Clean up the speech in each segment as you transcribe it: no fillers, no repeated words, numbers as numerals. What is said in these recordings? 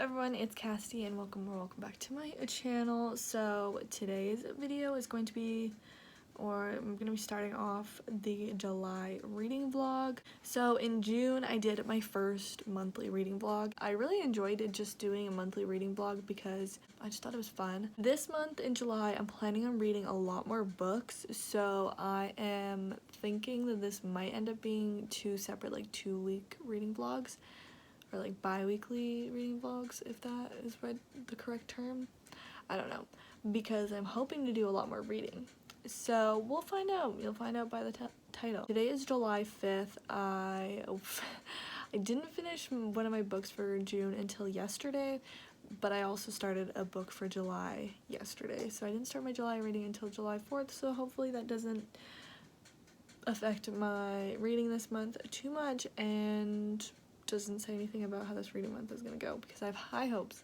everyone, it's Cassie and welcome back to my channel. So today's video is going to be, I'm going to be starting off the July reading vlog. So in June I did my first monthly reading vlog. I really enjoyed it, just doing a monthly reading vlog because I just thought it was fun. This month in July I'm planning on reading a lot more books, so I am thinking that this might end up being two separate like 2-week reading vlogs. Or like bi-weekly reading vlogs, if that is the correct term. I don't know, because I'm hoping to do a lot more reading. So we'll find out. You'll find out by the title. Today is July 5th. I didn't finish one of my books for June until yesterday, but I also started a book for July yesterday. So I didn't start my July reading until July 4th, so hopefully that doesn't affect my reading this month too much and doesn't say anything about how this reading month is gonna go, because I have high hopes,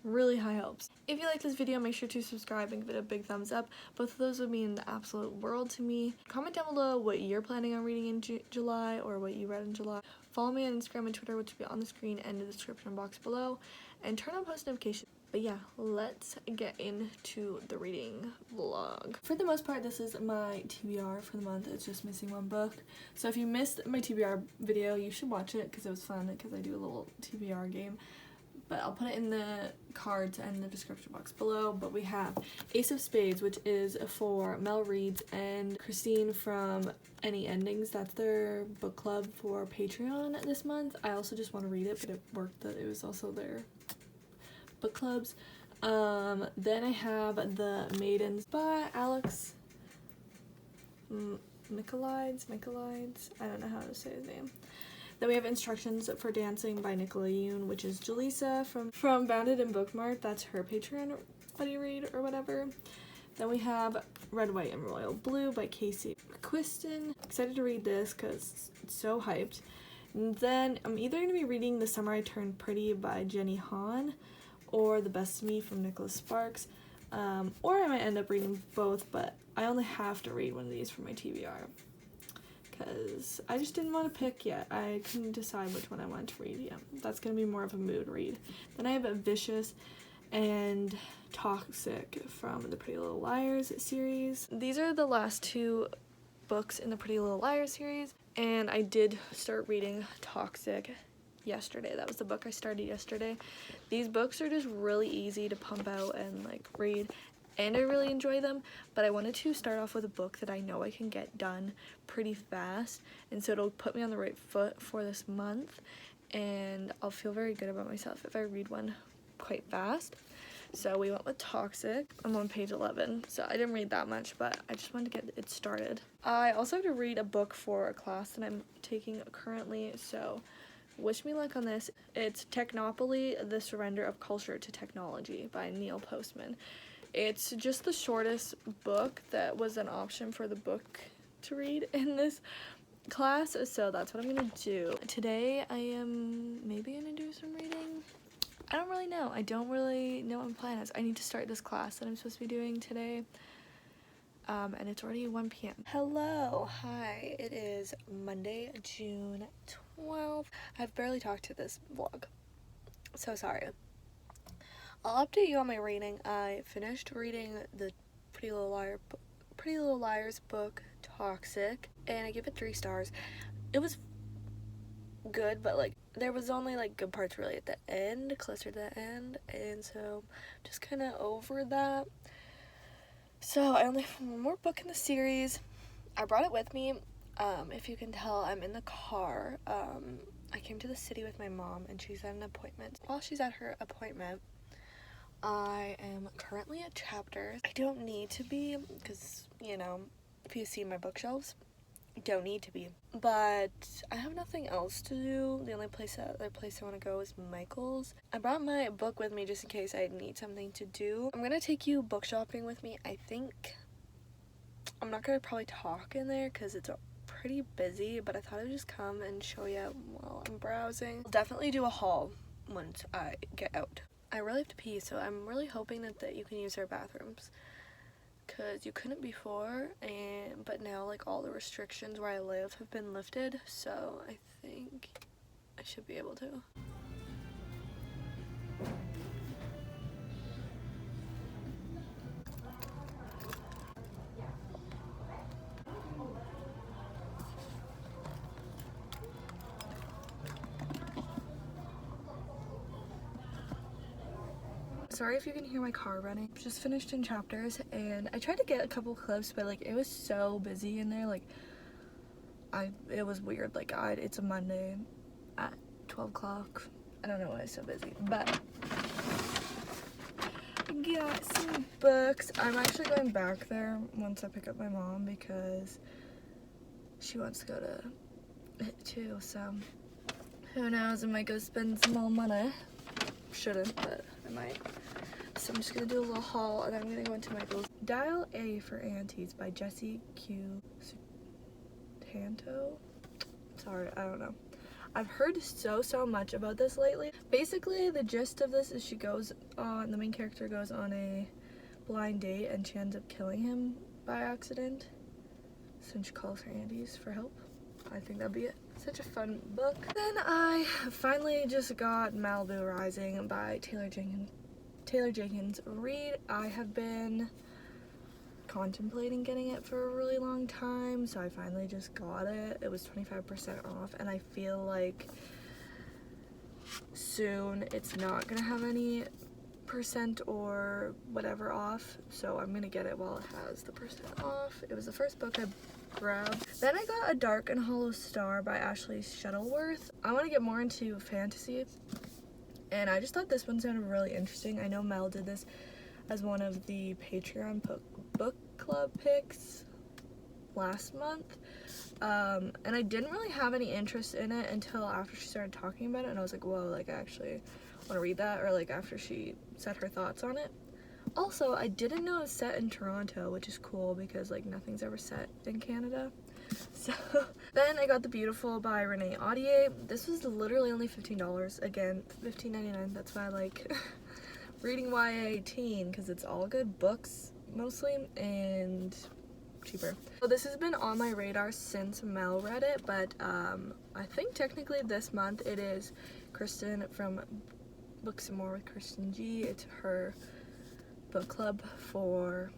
really high hopes. If you like this video, make sure to subscribe and give it a big thumbs up. Both of those would mean the absolute world to me. Comment down below what you're planning on reading in July or what you read in July. Follow me on Instagram and Twitter, which will be on the screen and in the description box below, and turn on post notifications. But yeah, let's get into the reading vlog. For the most part, this is my TBR for the month. It's just missing one book. So if you missed my TBR video, you should watch it because it was fun, because I do a little TBR game. But I'll put it in the cards and the description box below. But we have Ace of Spades, which is for Mel Reads and Kristen from Any Endings. That's their book club for Patreon this month. I also just want to read it, but it worked that it was also their book clubs. Then I have the Maidens by Alex Micheladies. I don't know how to say his name. Then we have Instructions for Dancing by Micheladies, which is Jaleesa from Bounded and Bookmarked. That's her Patreon buddy read or whatever. Then we have Red, White, and Royal Blue by Casey Kristen. Excited to read this because it's so hyped. And then I'm either going to be reading The Summer I Turned Pretty by Jenny Han, or The Best of Me from Nicholas Sparks, or I might end up reading both, but I only have to read one of these for my TBR because I just didn't want to pick yet. I couldn't decide which one I wanted to read yet. That's going to be more of a mood read. Then I have Vicious and Toxic from the Pretty Little Liars series. These are the last two books in the Pretty Little Liars series, and I did start reading Toxic yesterday. That was the book I started yesterday. These books are just really easy to pump out and like read, and I really enjoy them, but I wanted to start off with a book that I know I can get done pretty fast, and so it'll put me on the right foot for this month, and I'll feel very good about myself if I read one quite fast. So we went with Toxic. I'm on page 11, so I didn't read that much, but I just wanted to get it started. I also have to read a book for a class that I'm taking currently, so wish me luck on this. It's Technopoly, The Surrender of Culture to Technology by Neil Postman. It's just the shortest book that was an option for the book to read in this class, so that's what I'm gonna do. Today I am maybe gonna do some reading. I don't really know. I don't really know what my plan is. I need to start this class that I'm supposed to be doing today. And it's already 1 p.m. Hello, hi, it is Monday, June 12th. I've barely talked to this vlog, so sorry. I'll update you on my reading. I finished reading the Pretty Little Liars book, Toxic, and I give it 3 stars. It was good, but like there was only like good parts really at the end, closer to the end, and so just kind of over that. So I only have one more book in the series. I brought it with me. If you can tell, I'm in the car. I came to the city with my mom, and she's at an appointment. While she's at her appointment, I am currently at Chapters. I don't need to be, because, you know, if you see my bookshelves, I don't need to be. But I have nothing else to do. The only other place I want to go is Michael's. I brought my book with me just in case I need something to do. I'm gonna take you book shopping with me. I think I'm not gonna probably talk in there because it's pretty busy, but I thought I'd just come and show you while I'm browsing. I'll definitely do a haul once I get out. I really have to pee, so I'm really hoping that you can use our bathrooms, because you couldn't before, but now like all the restrictions where I live have been lifted, so I think I should be able to. sorry if you can hear my car running. Just finished in chapters, and I tried to get a couple clips, but like it was so busy in there. Like it was weird. Like it's a Monday at 12 o'clock. I don't know why it's so busy, but I got some books. I'm actually going back there once I pick up my mom because she wants to go to it too, so who knows, I might go spend some more money. Shouldn't, but I might. So I'm just gonna do a little haul, and then I'm gonna go into Michael's. Dial A for Aunties by Jessie Q. Tanto? Sorry, I don't know. I've heard so much about this lately. Basically, the gist of this is the main character goes on a blind date and she ends up killing him by accident. So she calls her aunties for help. I think that'd be it. Such a fun book. Then I finally just got Malibu Rising by Taylor Jenkins read. I have been contemplating getting it for a really long time, so I finally just got it. It was 25% off, and I feel like soon it's not gonna have any percent or whatever off, so I'm gonna get it while it has the percent off. It was the first book I grabbed. Then I got A Dark and Hollow Star by Ashley Shuttleworth. I want to get more into fantasy, and I just thought this one sounded really interesting. I know Mel did this as one of the Patreon book club picks last month, and I didn't really have any interest in it until after she started talking about it, and I was like, whoa, like I actually want to read that, or like after she said her thoughts on it. Also, I didn't know it was set in Toronto, which is cool because like nothing's ever set in Canada. So then I got The Beautiful by Renee Audier. This was literally only $15. Again, $15.99. That's why I like reading YA teen, because it's all good books mostly and cheaper. So this has been on my radar since Mel read it, but I think technically this month it is Kristen from Book Some More with Kristen G. It's her book club for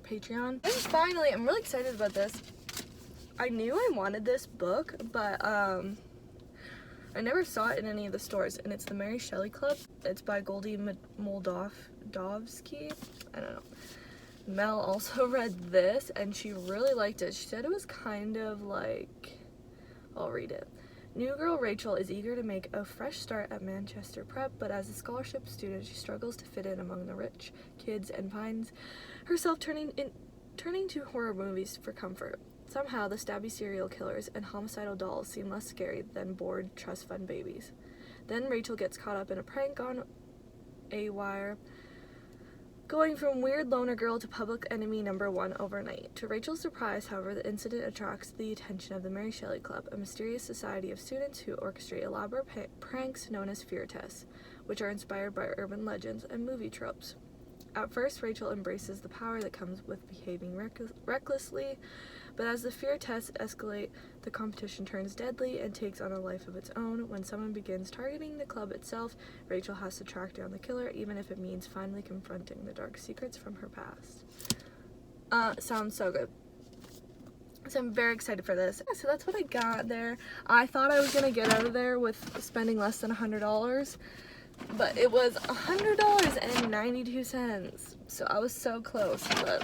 Patreon. And finally, I'm really excited about this. I knew I wanted this book, but I never saw it in any of the stores, and it's the Mary Shelley Club. It's by Goldie Moldavsky. I don't know. Mel also read this, and she really liked it. She said it was kind of like, I'll read it. New girl Rachel is eager to make a fresh start at Manchester Prep, but as a scholarship student, she struggles to fit in among the rich kids and finds herself turning to horror movies for comfort. Somehow, the stabby serial killers and homicidal dolls seem less scary than bored trust fund babies. Then Rachel gets caught up in a prank on a wire, going from weird loner girl to public enemy #1 overnight. To Rachel's surprise, however, the incident attracts the attention of the Mary Shelley Club, a mysterious society of students who orchestrate elaborate pranks known as fear tests, which are inspired by urban legends and movie tropes. At first, Rachel embraces the power that comes with behaving recklessly, but as the fear tests escalate, the competition turns deadly and takes on a life of its own. When someone begins targeting the club itself, Rachel has to track down the killer, even if it means finally confronting the dark secrets from her past. Sounds so good. So I'm very excited for this. So that's what I got there. I thought I was gonna get out of there with spending less than $100, but it was $100.92. So I was so close, but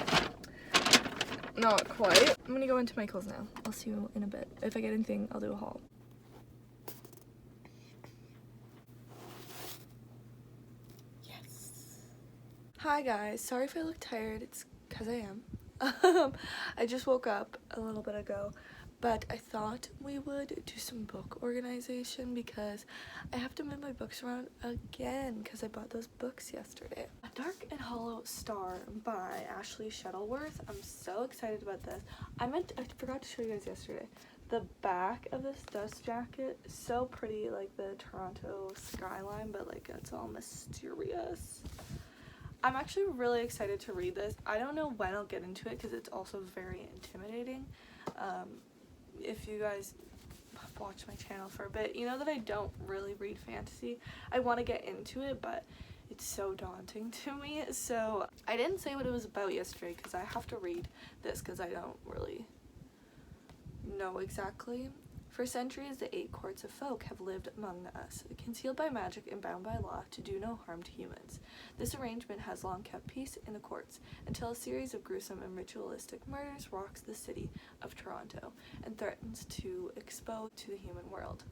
not quite. I'm gonna go into Michael's now. I'll see you in a bit. If I get anything, I'll do a haul. Yes. Hi guys, sorry if I look tired. It's because I am. I just woke up a little bit ago, but I thought we would do some book organization because I have to move my books around again because I bought those books yesterday. A Dark and Hollow Star by Ashley Shuttleworth. I'm so excited about this. I forgot to show you guys yesterday. The back of this dust jacket is so pretty, like the Toronto skyline, but like it's all mysterious. I'm actually really excited to read this. I don't know when I'll get into it because it's also very intimidating. If you guys have watched my channel for a bit, you know that I don't really read fantasy. I want to get into it, but it's so daunting to me. So I didn't say what it was about yesterday because I have to read this because I don't really know exactly. For centuries, the 8 courts of folk have lived among us, concealed by magic and bound by law to do no harm to humans. This arrangement has long kept peace in the courts, until a series of gruesome and ritualistic murders rocks the city of Toronto and threatens to expose to the human world.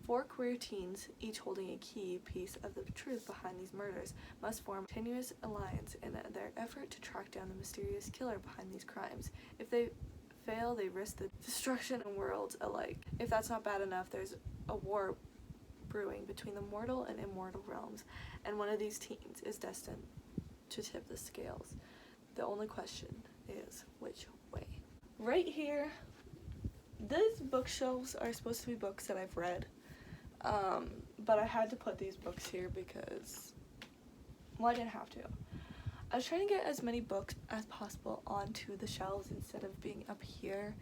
4 queer teens, each holding a key piece of the truth behind these murders, must form a continuous alliance in their effort to track down the mysterious killer behind these crimes. If they fail, they risk the destruction of worlds alike. If that's not bad enough, there's a war brewing between the mortal and immortal realms, and one of these teens is destined to tip the scales. The only question is, which way? Right here, these bookshelves are supposed to be books that I've read, but I had to put these books here because, well, I didn't have to. I was trying to get as many books as possible onto the shelves instead of being up here.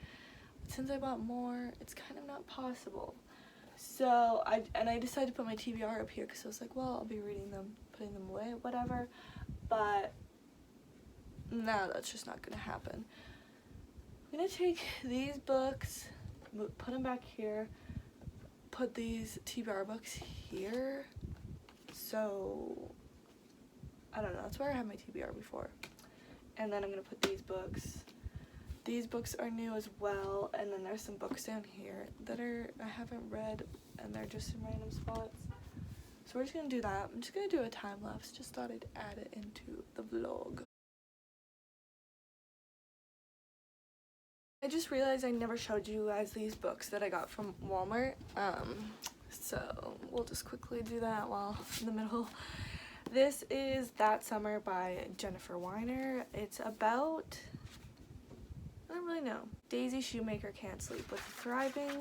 Since I bought more, it's kind of not possible. So I decided to put my TBR up here because I was like, well, I'll be reading them, putting them away, whatever. But no, that's just not gonna happen. I'm gonna take these books, put them back here, put these TBR books here. So I don't know, that's where I had my TBR before. And then I'm gonna put these books. These books are new as well, and then there's some books down here that I haven't read, and they're just in random spots. So we're just gonna do that. I'm just gonna do a time lapse. Just thought I'd add it into the vlog. I just realized I never showed you guys these books that I got from Walmart. So we'll just quickly do that while in the middle. This is That Summer by Jennifer Weiner. It's about, I don't really know. Daisy Shoemaker can't sleep. With a thriving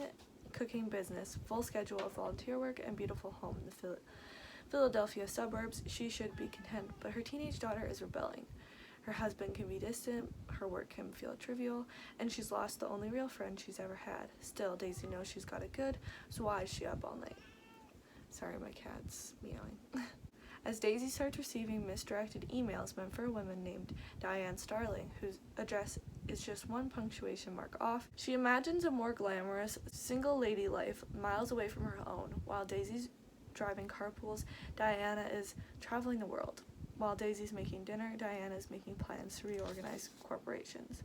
cooking business, full schedule of volunteer work, and beautiful home in the Philadelphia suburbs, she should be content, but her teenage daughter is rebelling. Her husband can be distant, her work can feel trivial, and she's lost the only real friend she's ever had. Still, Daisy knows she's got it good, so why is she up all night? Sorry, my cat's meowing. As Daisy starts receiving misdirected emails meant for a woman named Diane Starling, whose address is just 1 punctuation mark off, she imagines a more glamorous, single lady life miles away from her own. While Daisy's driving carpools, Diana is traveling the world. While Daisy's making dinner, Diana is making plans to reorganize corporations.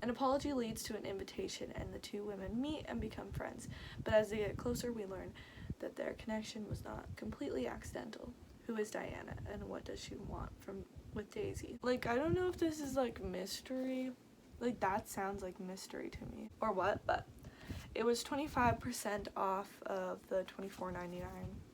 An apology leads to an invitation, and the 2 women meet and become friends, but as they get closer, we learn that their connection was not completely accidental. Who is Diana, and what does she want with Daisy? Like, I don't know if this is like mystery. Like, that sounds like mystery to me, or what, but it was 25% off of the $24.99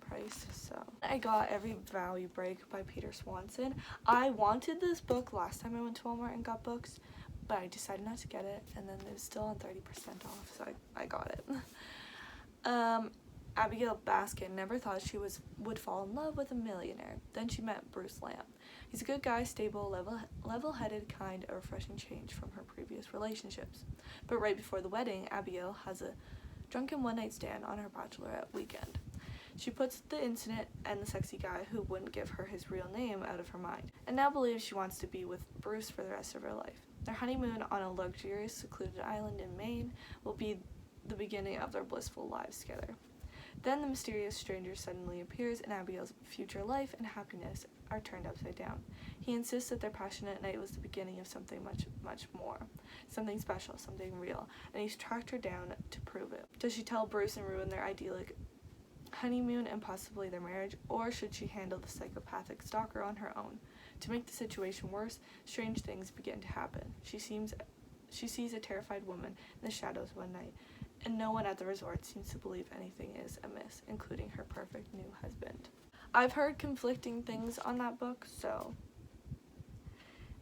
price, so I got Every Value Break by Peter Swanson. I wanted this book last time I went to Walmart and got books, but I decided not to get it, and then it was still on 30% off, so I got it. Abigail Baskin never thought she would fall in love with a millionaire. Then she met Bruce Lamb. He's a good guy, stable, level-headed, kind, a refreshing change from her previous relationships. But right before the wedding, Abigail has a drunken one-night stand on her bachelorette weekend. She puts the incident and the sexy guy who wouldn't give her his real name out of her mind, and now believes she wants to be with Bruce for the rest of her life. Their honeymoon on a luxurious, secluded island in Maine will be the beginning of their blissful lives together. Then the mysterious stranger suddenly appears, and Abigail's future life and happiness are turned upside down. He insists that their passionate night was the beginning of something much, much more. Something special, something real, and he's tracked her down to prove it. Does she tell Bruce and ruin their idyllic honeymoon and possibly their marriage, or should she handle the psychopathic stalker on her own? To make the situation worse, strange things begin to happen. She sees a terrified woman in the shadows one night, and no one at the resort seems to believe anything is amiss, including her perfect new husband. I've heard conflicting things on that book, so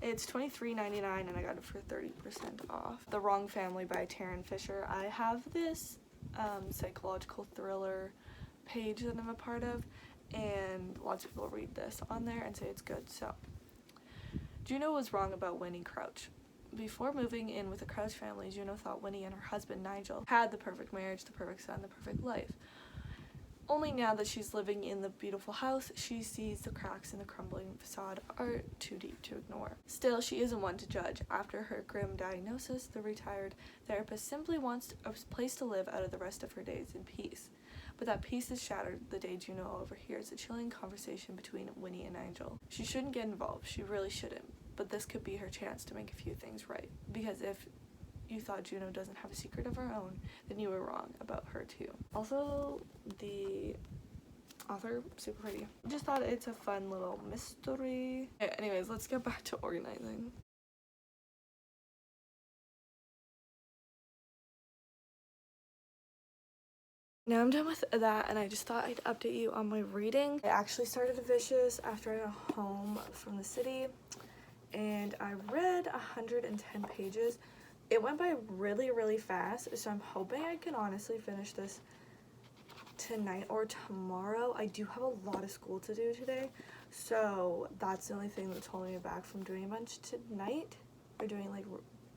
it's $23.99 and I got it for 30% off. The Wrong Family by Taryn Fisher. I have this psychological thriller page that I'm a part of, and lots of people read this on there and say it's good. So, Juno was wrong about Winnie Crouch. Before moving in with the Crouch family, Juno thought Winnie and her husband Nigel had the perfect marriage, the perfect son, the perfect life. Only now that she's living in the beautiful house, she sees the cracks in the crumbling facade are too deep to ignore. Still, she isn't one to judge. After her grim diagnosis, the retired therapist simply wants a place to live out of the rest of her days in peace. But that peace is shattered the day Juno overhears a chilling conversation between Winnie and Angel. She shouldn't get involved, she really shouldn't, but this could be her chance to make a few things right. Because if you thought Juno doesn't have a secret of her own, then you were wrong about her too. Also, the author, super pretty. Just thought it's a fun little mystery. Okay, anyways, let's get back to organizing. Now I'm done with that, and I just thought I'd update you on my reading. I actually started Vicious after I got home from the city, and I read 110 pages. It went by really, really fast, so I'm hoping I can honestly finish this tonight or tomorrow. I do have a lot of school to do today, so that's the only thing that's holding me back from doing a bunch tonight, or doing like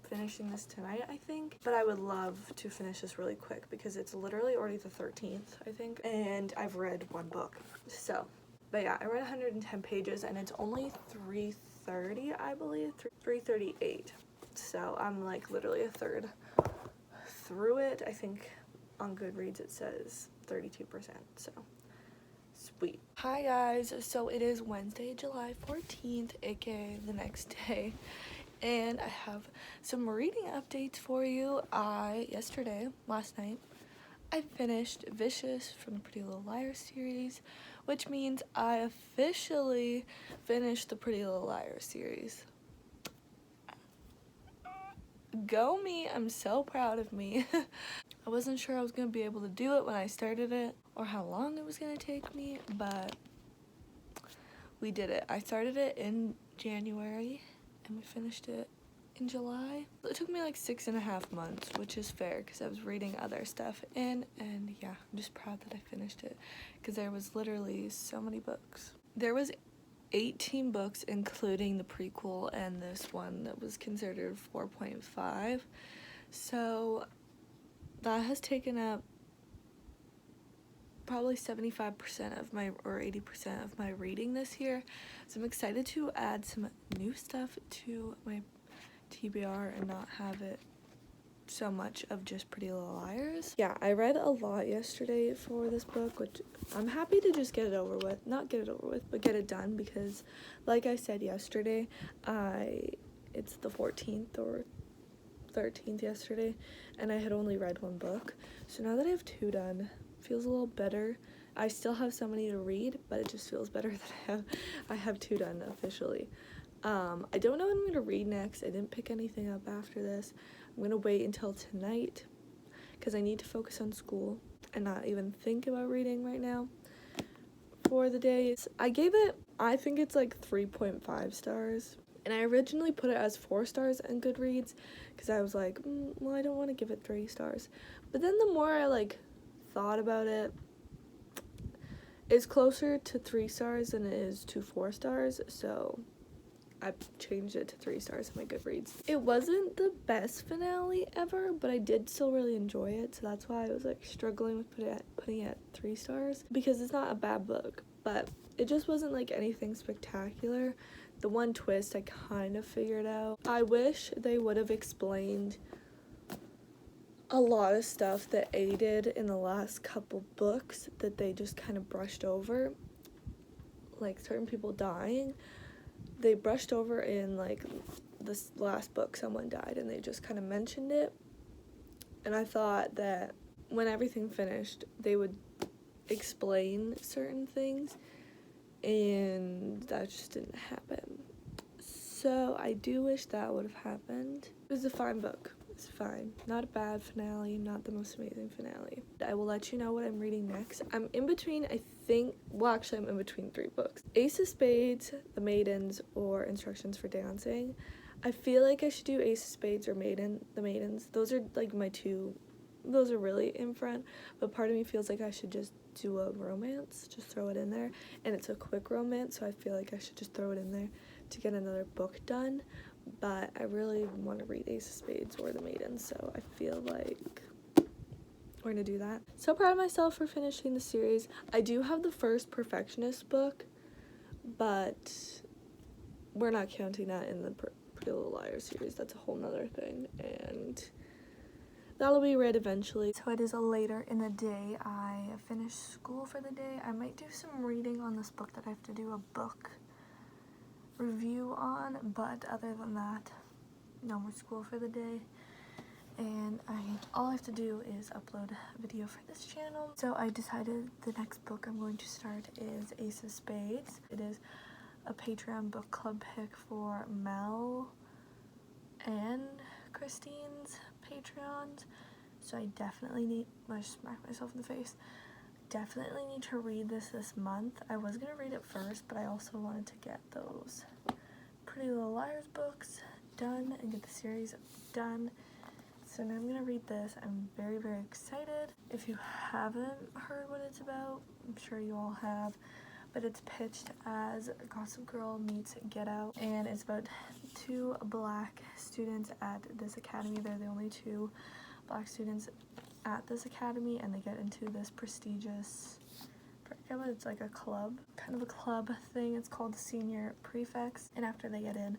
finishing this tonight, I think. But I would love to finish this really quick because it's literally already the 13th, I think, and I've read one book. So, but yeah, I read 110 pages and it's only 3:30, I believe, 3:38. So I'm like literally a third through it. I think on Goodreads it says 32%, so sweet. Hi guys, so it is Wednesday, July 14th, aka the next day, and I have some reading updates for you. Last night, I finished Vicious from the Pretty Little Liars series, which means I officially finished the Pretty Little Liars series. Go me, I'm so proud of me. I wasn't sure I was going to be able to do it when I started it or how long it was going to take me, but we did it. I started it in January and we finished it in July. It took me like 6.5 months, which is fair because I was reading other stuff and yeah, I'm just proud that I finished it because there was literally so many books. There was 18 books including the prequel and this one that was considered 4.5, so that has taken up probably 75% of my, or 80% of my reading this year, so I'm excited to add some new stuff to my TBR and not have it so much of just Pretty Little Liars. Yeah, I read a lot yesterday for this book, which I'm happy to just get it over with. Not get it over with, but get it done because, like I said yesterday, it's the 14th or 13th yesterday, and I had only read one book. So now that I have 2 done, feels a little better. I still have so many to read, but it just feels better that I have 2 done officially. I don't know what I'm going to read next. I didn't pick anything up after this. I'm going to wait until tonight because I need to focus on school and not even think about reading right now for the day. I gave it, I think it's like 3.5 stars. And I originally put it as 4 stars in Goodreads because I was like, well, I don't want to give it 3 stars. But then the more I like thought about it, it's closer to 3 stars than it is to 4 stars. So I changed it to 3 stars in my Goodreads. It wasn't the best finale ever, but I did still really enjoy it, so that's why I was like struggling with putting it at 3 stars, because it's not a bad book, but it just wasn't like anything spectacular. The one twist I kind of figured out. I wish they would have explained a lot of stuff that aided in the last couple books that they just kind of brushed over, like certain people dying. They brushed over in like this last book, someone died and they just kind of mentioned it, and I thought that when everything finished they would explain certain things, and that just didn't happen. So I do wish that would have happened. It was a fine book. It's fine. Not a bad finale, not the most amazing finale. I will let you know what I'm reading next. I'm in between, I'm in between 3 books. Ace of Spades, The Maidens, or Instructions for Dancing. I feel like I should do Ace of Spades or The Maidens. Those are like my 2, those are really in front, but part of me feels like I should just do a romance, just throw it in there, and it's a quick romance, so I feel like I should just throw it in there to get another book done. But I really want to read Ace of Spades or The Maidens, so I feel like we're gonna do that. So proud of myself for finishing the series. I do have the first Perfectionist book, but we're not counting that in the Pretty Little Liars series. That's a whole nother thing, and that'll be read eventually. So it is later in the day. I finished school for the day. I might do some reading on this book that I have to do a book review on, but other than that, no more school for the day. And all I have to do is upload a video for this channel. So I decided the next book I'm going to start is Ace of Spades. It is a Patreon book club pick for Mel and Christine's Patreons. So I definitely need, I just smacked myself in the face. Definitely need to read this month. I was gonna read it first, but I also wanted to get those Pretty Little Liars books done and get the series done. So now I'm gonna read this. I'm very, very excited. If you haven't heard what it's about, I'm sure you all have, but it's pitched as Gossip Girl meets Get Out, and it's about two black students at this academy. They're the only two black students at this academy, and they get into this prestigious, it's like a club, kind of a club thing. It's called the Senior Prefects, and after they get in,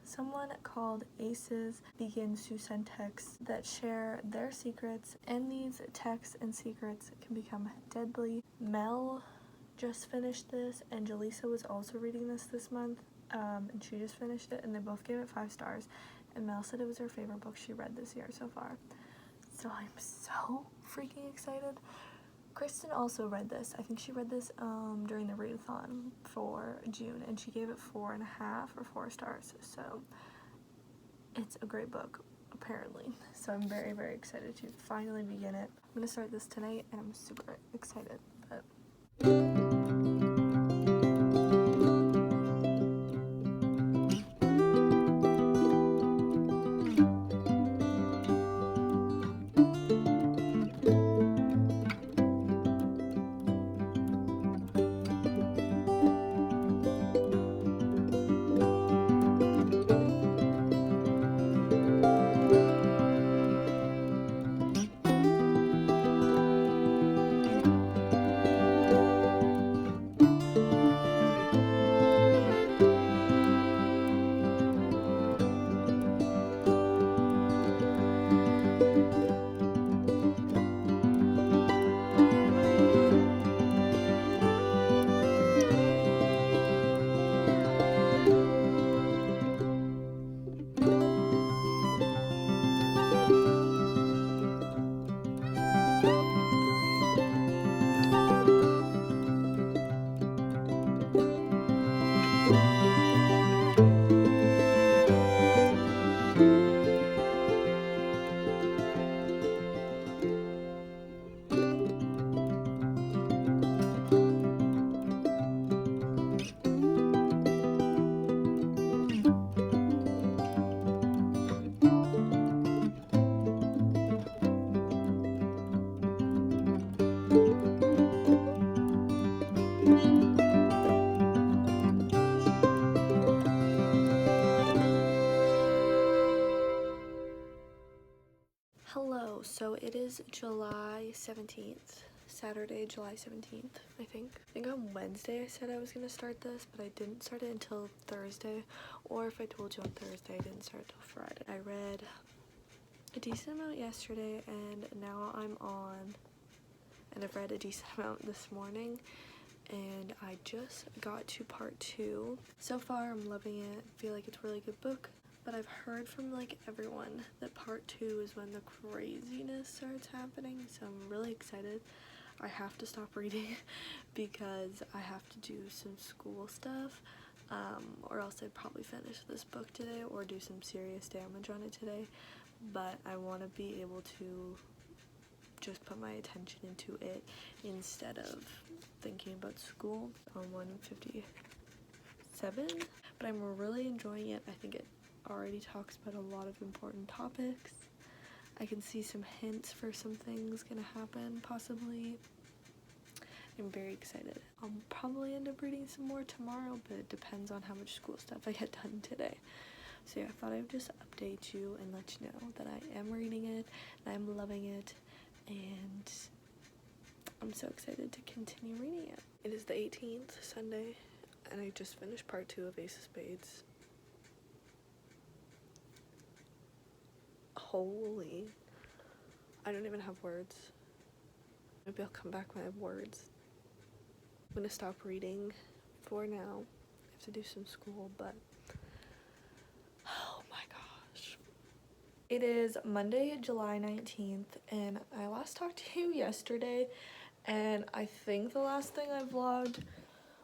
someone called Aces begins to send texts that share their secrets, and these texts and secrets can become deadly. Mel just finished this, and Jaleesa was also reading this month, and she just finished it, and they both gave it 5 stars, and Mel said it was her favorite book she read this year so far. So I'm so freaking excited. Kristen also read this. I think she read this during the readathon for June, and she gave it 4.5 or 4 stars. So it's a great book, apparently. So I'm very, very excited to finally begin it. I'm gonna start this tonight, and I'm super excited. But hello, so it is July 17th, Saturday, July 17th, I think. I think on Wednesday I said I was going to start this, but I didn't start it until Thursday, or if I told you on Thursday, I didn't start it till Friday. I read a decent amount yesterday, and now I'm on, and I've read a decent amount this morning, and I just got to part 2. So far, I'm loving it. I feel like it's a really good book. But I've heard from like everyone that part 2 is when the craziness starts happening, so I'm really excited. I have to stop reading because I have to do some school stuff, or else I'd probably finish this book today or do some serious damage on it today. But I want to be able to just put my attention into it instead of thinking about school. On 157, but I'm really enjoying it. I think it already talks about a lot of important topics. I can see some hints for some things gonna happen, possibly. I'm very excited. I'll probably end up reading some more tomorrow, but it depends on how much school stuff I get done today. So yeah, I thought I would just update you and let you know that I am reading it, and I'm loving it, and I'm so excited to continue reading it. It is the 18th, Sunday, and I just finished part 2 of Ace of Spades. Holy, I don't even have words. Maybe I'll come back when I have words. I'm gonna stop reading for now. I have to do some school, but oh my gosh. It is Monday, July 19th, and I last talked to you yesterday, and I think the last thing I vlogged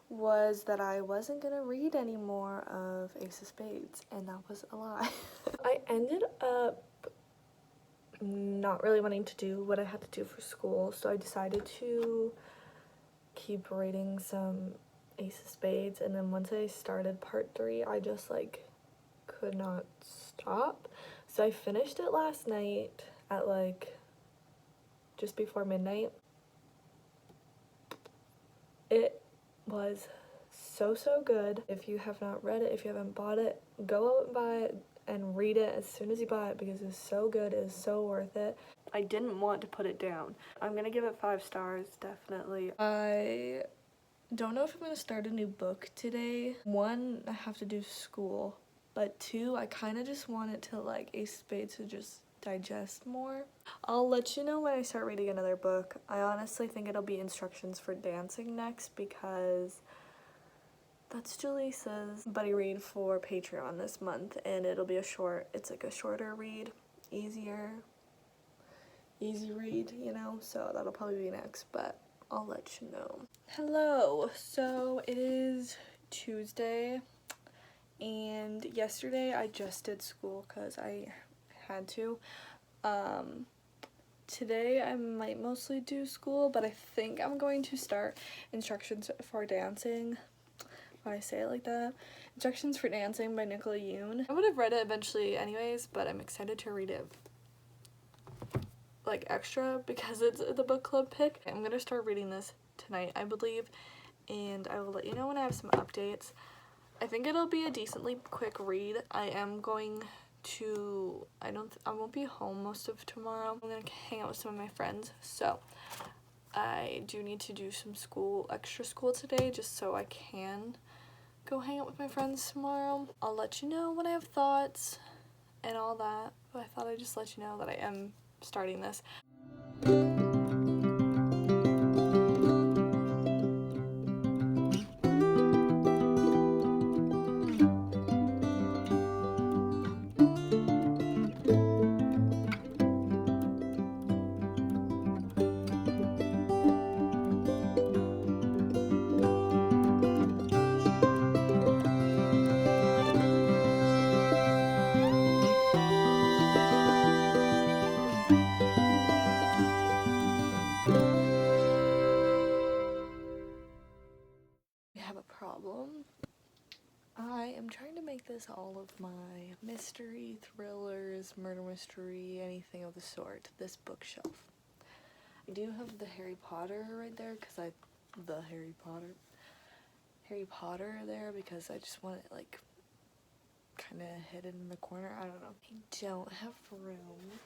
was that I wasn't gonna read any more of Ace of Spades, and that was a lie. I ended up not really wanting to do what I had to do for school, so I decided to keep reading some Ace of Spades, and then once I started part 3, I just like could not stop. So I finished it last night at like just before midnight. It was so good. If you have not read it, if you haven't bought it, go out and buy it and read it as soon as you buy it, because it's so good. It is so worth it. I didn't want to put it down. I'm gonna give it 5 stars, definitely. I don't know if I'm gonna start a new book today. 1, I have to do school, but 2, I kind of just want it to like Ace of Spades to just digest more. I'll let you know when I start reading another book. I honestly think it'll be Instructions for Dancing next, because that's Jaleesa's buddy read for Patreon this month, and it'll be it's like a shorter read, easy read, you know, so that'll probably be next, but I'll let you know. Hello, so it is Tuesday, and yesterday I just did school because I had to. Today I might mostly do school, but I think I'm going to start Instructions for Dancing. Why I say it like that. Instructions for Dancing by Nicola Yoon. I would have read it eventually anyways, but I'm excited to read it like extra because it's the book club pick. I'm gonna start reading this tonight, I believe, and I will let you know when I have some updates. I think it'll be a decently quick read. I am going to, I won't be home most of tomorrow. I'm gonna hang out with some of my friends, so I do need to do some extra school today, just so I can go hang out with my friends tomorrow. I'll let you know when I have thoughts and all that, but I thought I'd just let you know that I am starting this. Problem. I am trying to make this all of my mystery, thrillers, murder mystery, anything of the sort, this bookshelf. I do have the Harry Potter right there because the Harry Potter there because I just want it like kind of hidden in the corner. I don't know. I don't have room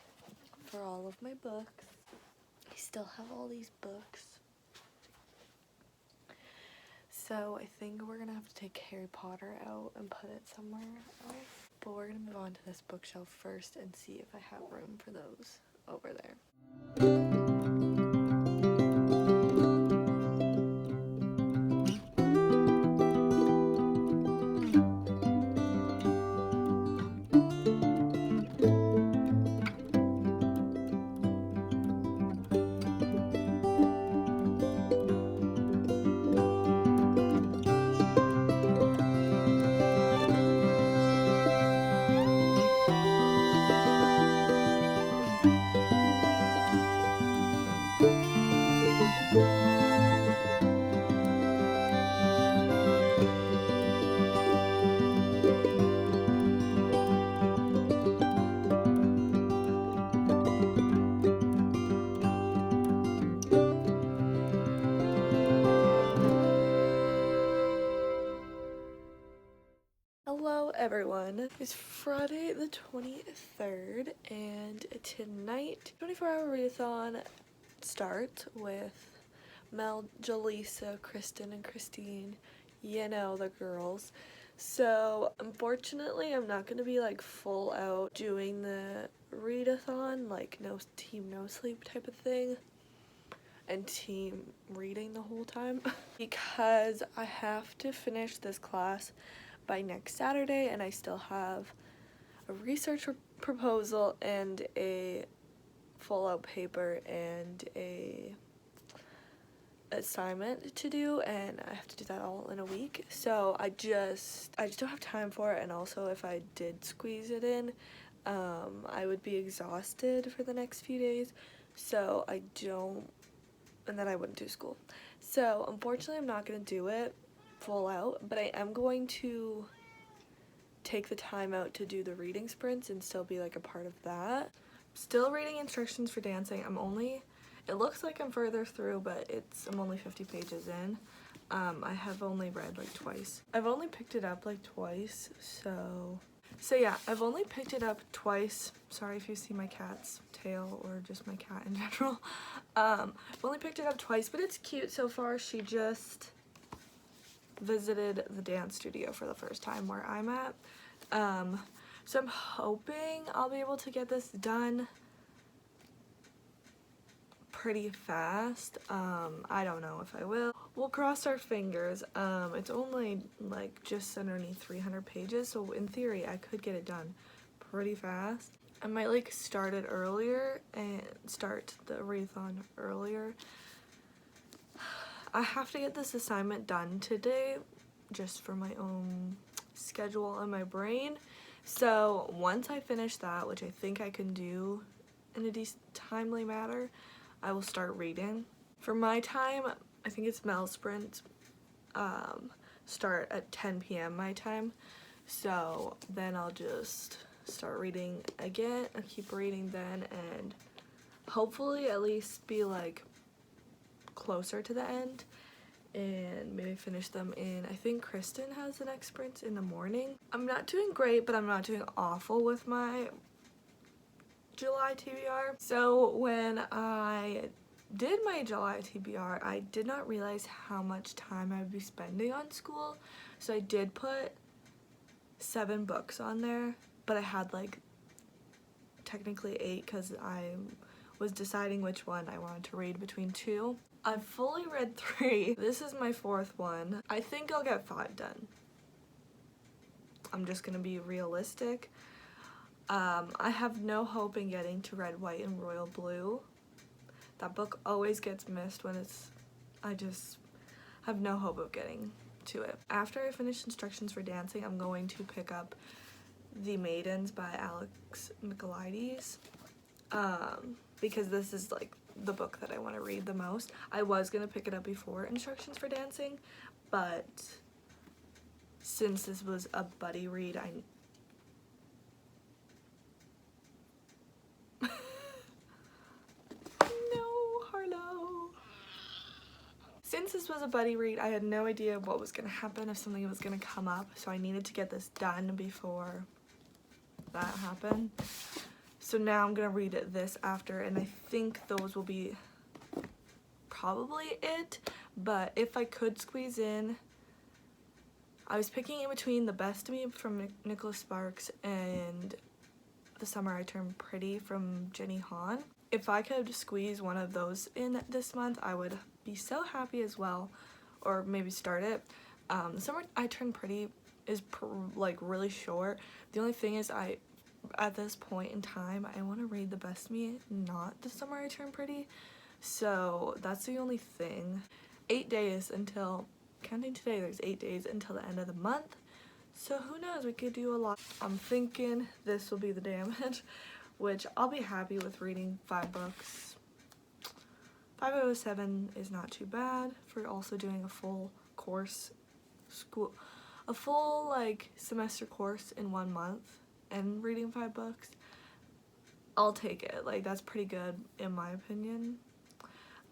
for all of my books. I still have all these books. So I think we're gonna have to take Harry Potter out and put it somewhere else. But we're gonna move on to this bookshelf first and see if I have room for those over there. Hello everyone, it's Friday the 23rd and tonight 24-hour readathon starts with Mel, Jaleesa, Kristen, and Christine, you know, the girls. So unfortunately I'm not going to be like full out doing the readathon, like no team no sleep type of thing and team reading the whole time because I have to finish this class by next Saturday and I still have a research proposal and a full out paper and a assignment to do, and I have to do that all in a week. So I just don't have time for it, and also if I did squeeze it in, I would be exhausted for the next few days, so I don't, and then I wouldn't do school. So unfortunately I'm not going to do it full out, but I am going to take the time out to do the reading sprints and still be like a part of that. Still reading instructions for dancing. It looks like I'm further through, but I'm only 50 pages in. I have only read like twice. I've only picked it up like twice, so yeah, I've only picked it up twice. Sorry if you see my cat's tail or just my cat in general. I've only picked it up twice, but it's cute so far. She just visited the dance studio for the first time where I'm at. So I'm hoping I'll be able to get this done pretty fast. I don't know if I will. We'll cross our fingers. It's only like just underneath 300 pages, so in theory I could get it done pretty fast. I might like start it earlier and start the readathon earlier. I have to get this assignment done today just for my own schedule in my brain. So once I finish that, which I think I can do in a timely manner, I will start reading. For my time, I think it's Mel Sprint, start at 10 p.m. my time. So then I'll just start reading again and keep reading then, and hopefully at least be like closer to the end and maybe finish them in, I think Kristen has the next sprint in the morning. I'm not doing great, but I'm not doing awful with my July TBR. So when I did my July TBR, I did not realize how much time I would be spending on school. So I did put 7 books on there, but I had like technically 8 because I was deciding which one I wanted to read between 2. I've fully read 3. This is my 4th one. I think I'll get 5 done. I'm just gonna be realistic. I have no hope in getting to Red, White, and Royal Blue. That book always gets missed when I just have no hope of getting to it. After I finish instructions for dancing, I'm going to pick up The Maidens by Micheladies. Because this is like the book that I want to read the most. I was going to pick it up before instructions for dancing, but since this was a buddy read, Since this was a buddy read, I had no idea what was going to happen, if something was going to come up, so I needed to get this done before that happened. So now I'm going to read this after, and I think those will be probably it, but if I could squeeze in, I was picking in between The Best of Me from Nicholas Sparks and The Summer I Turned Pretty from Jenny Han. If I could squeeze one of those in this month, I would be so happy as well, or maybe start it. The Summer I Turned Pretty is like really short. The only thing is at this point in time, I want to read The Best of Me, not The Summer I Turned Pretty. So that's the only thing. 8 days until, counting today, there's 8 days until the end of the month. So who knows, we could do a lot. I'm thinking this will be the damage, which I'll be happy with reading 5 books. 5 out of 7 is not too bad for also doing a full course, a full like semester course in 1 month and reading 5 books. I'll take it. Like, that's pretty good in my opinion.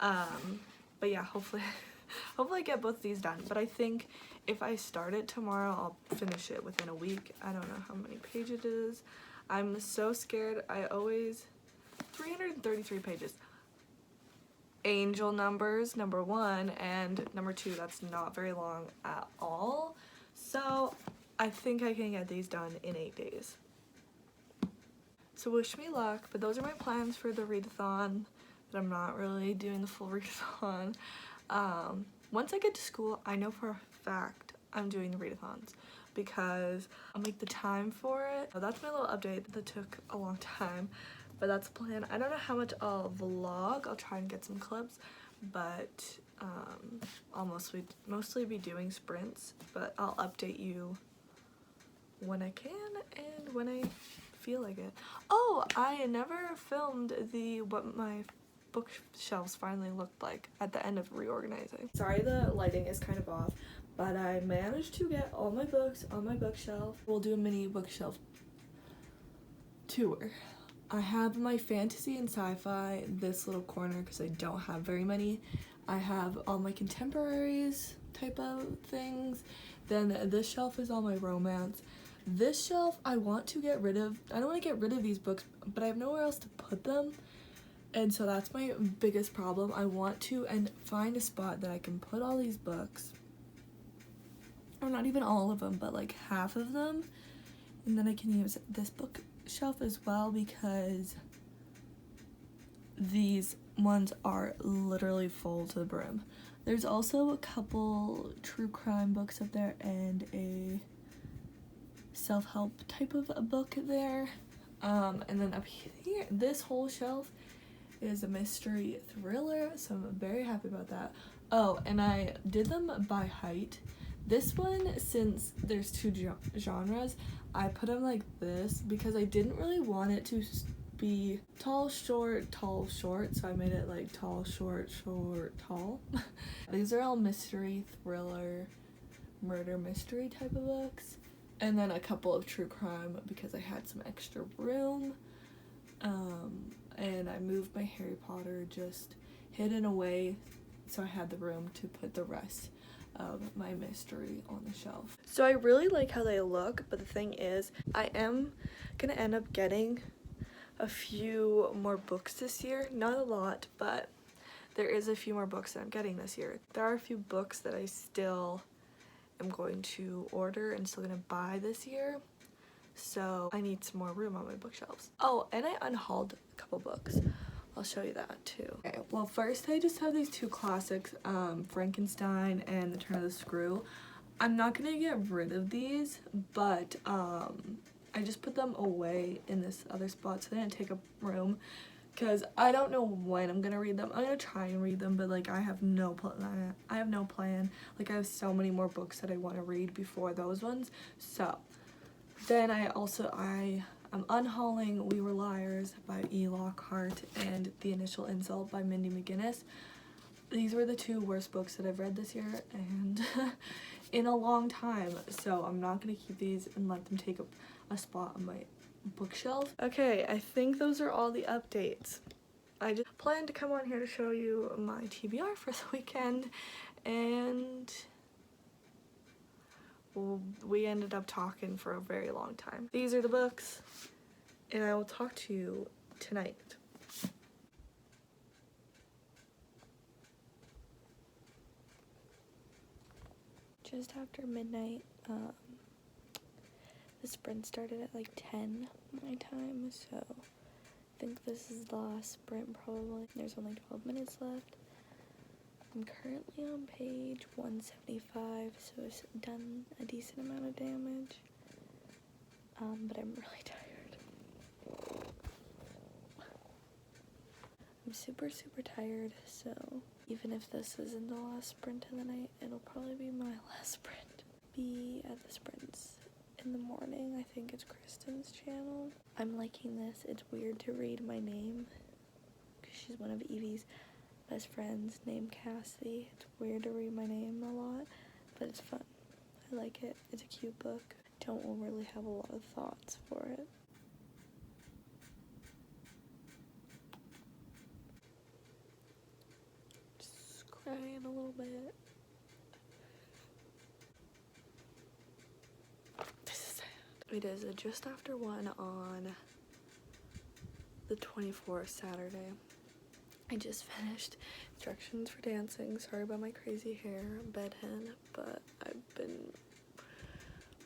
But yeah, hopefully hopefully get both these done. But I think if I start it tomorrow, I'll finish it within a week. I don't know how many pages it is. I'm so scared. 333 pages. Angel numbers, number 1, and number 2, that's not very long at all. So I think I can get these done in 8 days. So wish me luck, but those are my plans for the readathon. But I'm not really doing the full readathon. Once I get to school, I know for a fact I'm doing the readathons because I'll make the time for it. So that's my little update that took a long time, but that's the plan. I don't know how much I'll vlog. I'll try and get some clips, but I'll mostly be doing sprints, but I'll update you when I can and when I feel like it. Oh, I never filmed what my bookshelves finally looked like at the end of reorganizing. Sorry the lighting is kind of off, but I managed to get all my books on my bookshelf. We'll do a mini bookshelf tour. I have my fantasy and sci-fi this little corner because I don't have very many. I have all my contemporaries type of things. Then this shelf is all my romance. This shelf I want to get rid of. I don't want to get rid of these books, but I have nowhere else to put them. And so that's my biggest problem. I want to find a spot that I can put all these books. Or not even all of them, but like half of them. And then I can use this bookshelf as well because these ones are literally full to the brim. There's also a couple true crime books up there and a self-help type of a book there. And then up here, this whole shelf is a mystery thriller, so I'm very happy about that. Oh, and I did them by height. This one, since there's 2 genres, I put them like this because I didn't really want it to be tall, short, so I made it like tall, short, tall. These are all mystery, thriller, murder mystery type of books. And then a couple of true crime because I had some extra room. And I moved my Harry Potter just hidden away so I had the room to put the rest of my mystery on the shelf. So I really like how they look, but the thing is I am gonna end up getting a few more books this year. Not a lot, but there is a few more books that I'm getting this year. There are a few books that I still am going to order and still gonna buy this year. So I need some more room on my bookshelves. Oh, and I unhauled a couple books. I'll show you that too. Okay, well first I just have these 2 classics, Frankenstein and The Turn of the Screw. I'm not gonna get rid of these, but I just put them away in this other spot so they didn't take up room because I don't know when I'm gonna read them. I'm gonna try and read them, but like I have no plan. Like I have so many more books that I want to read before those ones. So then I'm unhauling We Were Liars by E. Lockhart and The Initial Insult by Mindy McGinnis. These were the 2 worst books that I've read this year and in a long time. So I'm not going to keep these and let them take up a spot on my bookshelf. Okay, I think those are all the updates. I just planned to come on here to show you my TBR for the weekend, and we ended up talking for a very long time. These are the books, and I will talk to you tonight. Just after midnight, the sprint started at like 10 my time, so I think this is the last sprint probably. There's only 12 minutes left. I'm currently on page 175, so it's done a decent amount of damage, but I'm really tired. I'm super tired, so even if this isn't the last sprint of the night, it'll probably be my last sprint. Be at the sprints in the morning. I think it's Kristen's channel. I'm liking this. It's weird to read my name because she's one of Evie's best friends named Cassie. It's weird to read my name a lot, but it's fun. I like it. It's a cute book. Don't really have a lot of thoughts for it. Just crying a little bit. It is just after 1 on the 24th, Saturday. I just finished instructions for dancing. Sorry about my crazy hair, bedhead, but I've been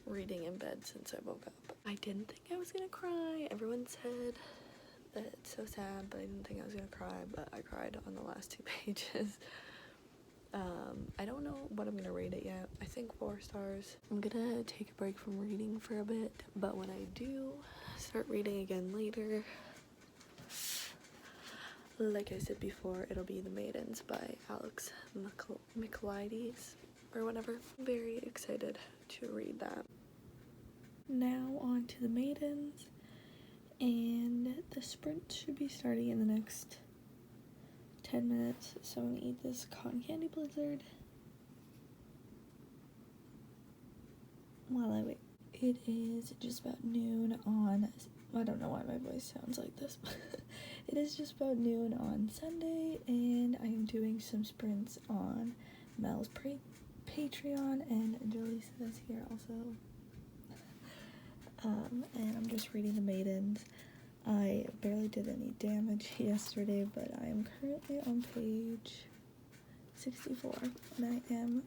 reading in bed since I woke up. I didn't think I was gonna cry. Everyone said that it's so sad, but I didn't think I was gonna cry, but I cried on the last 2 pages. I don't know what I'm gonna rate it yet. I think 4 stars. I'm gonna take a break from reading for a bit, but when I do start reading again later, like I said before, it'll be The Maidens by Alex Micheladies or whatever. I'm very excited to read that. Now on to The Maidens, and the sprint should be starting in the next 10 minutes, so I'm gonna eat this cotton candy blizzard while I wait. It is just about noon on, I don't know why my voice sounds like this, but it is just about noon on Sunday, and I am doing some sprints on Mel's Patreon, and Jaleesa is here also. And I'm just reading The Maidens. I barely did any damage yesterday, but I am currently on page 64, and I am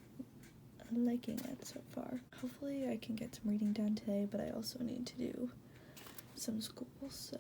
liking it so far. Hopefully I can get some reading done today, but I also need to do some school, so...